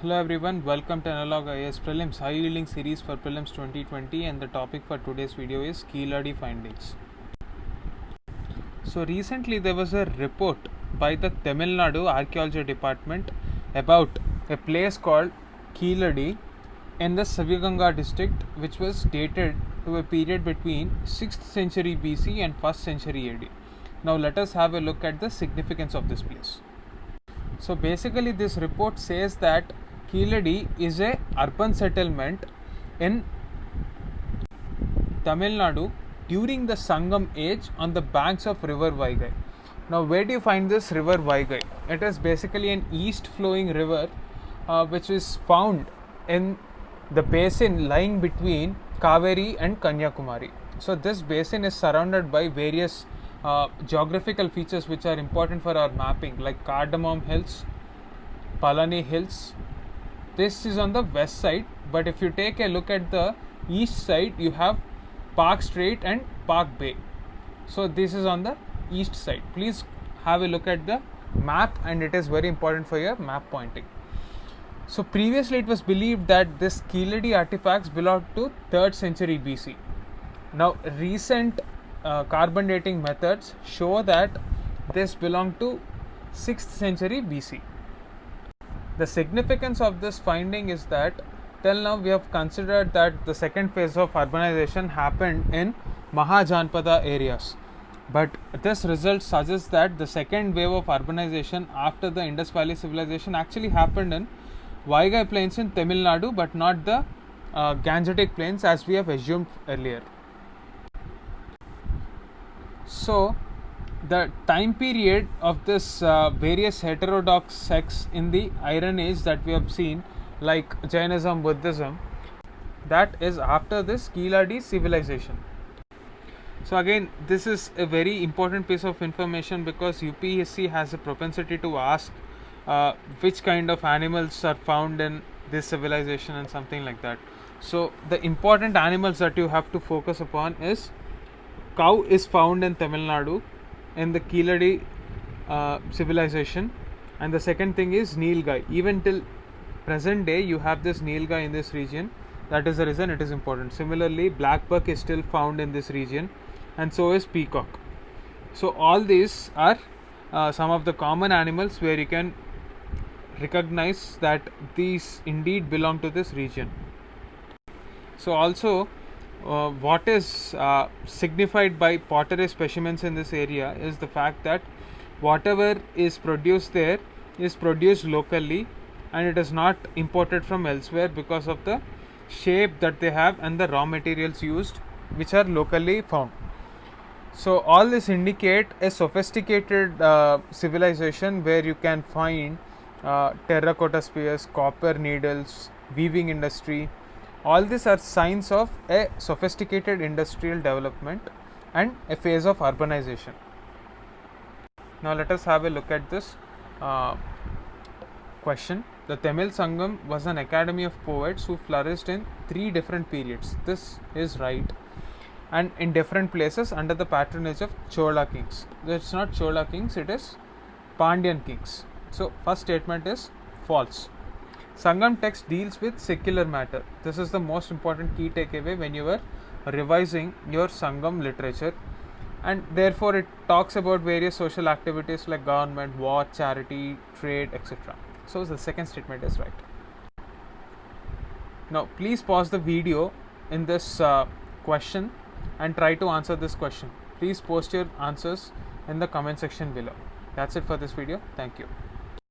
Hello everyone, welcome to Analog IAS Prelims High Yielding Series for Prelims 2020, and the topic for today's video is Keeladi findings. So recently there was a report by the Tamil Nadu Archaeology Department about a place called Keeladi in the Sivaganga district, which was dated to a period between 6th century BC and 1st century AD. Now let us have a look at the significance of this place. So basically this report says that Keeladi is a urban settlement in Tamil Nadu during the Sangam age on the banks of river Vaigai. Now where do you find this river Vaigai? It is basically an east flowing river which is found in the basin lying between Kaveri and Kanyakumari. So this basin is surrounded by various geographical features which are important for our mapping, like Cardamom Hills, Palani Hills. This is on the west side, but if you take a look at the east side, you have Park Strait and Park Bay. So this is on the east side. Please have a look at the map, and it is very important for your map pointing. So previously it was believed that this Keeladi artifacts belonged to 3rd century BC. Now recent carbon dating methods show that this belonged to 6th century BC. The significance of this finding is that till now we have considered that the second phase of urbanization happened in Mahajanpada areas, but this result suggests that the second wave of urbanization after the Indus Valley civilization actually happened in Vaigai plains in Tamil Nadu, but not the Gangetic plains as we have assumed earlier. So the time period of this various heterodox sects in the Iron Age that we have seen, like Jainism, Buddhism, that is after this Keeladi civilization. So again, this is a very important piece of information because UPSC has a propensity to ask which kind of animals are found in this civilization and something like that. So the important animals that you have to focus upon is cow is found in Tamil Nadu in the Keeladi civilization, and the second thing is Nilgai. Even till present day you have this Nilgai in this region. That is the reason it is important. Similarly, black buck is still found in this region, and so is peacock. So all these are some of the common animals where you can recognize that these indeed belong to this region. So also what is signified by pottery specimens in this area is the fact that whatever is produced there is produced locally and it is not imported from elsewhere because of the shape that they have and the raw materials used, which are locally found. So all this indicate a sophisticated civilization where you can find terracotta spears, copper needles, weaving industry. All these are signs of a sophisticated industrial development and a phase of urbanization. Now let us have a look at this question. The Tamil Sangam was an academy of poets who flourished in 3 different periods. This is right, and in different places under the patronage of Chola kings. It's not Chola kings, it is Pandyan kings. So first statement is false. Sangam text deals with secular matter. This is the most important key takeaway when you are revising your Sangam literature, and therefore it talks about various social activities like government, war, charity, trade, etc. So the second statement is right. Now please pause the video in this question and try to answer this question. Please post your answers in the comment section below. That's it for this video. Thank you.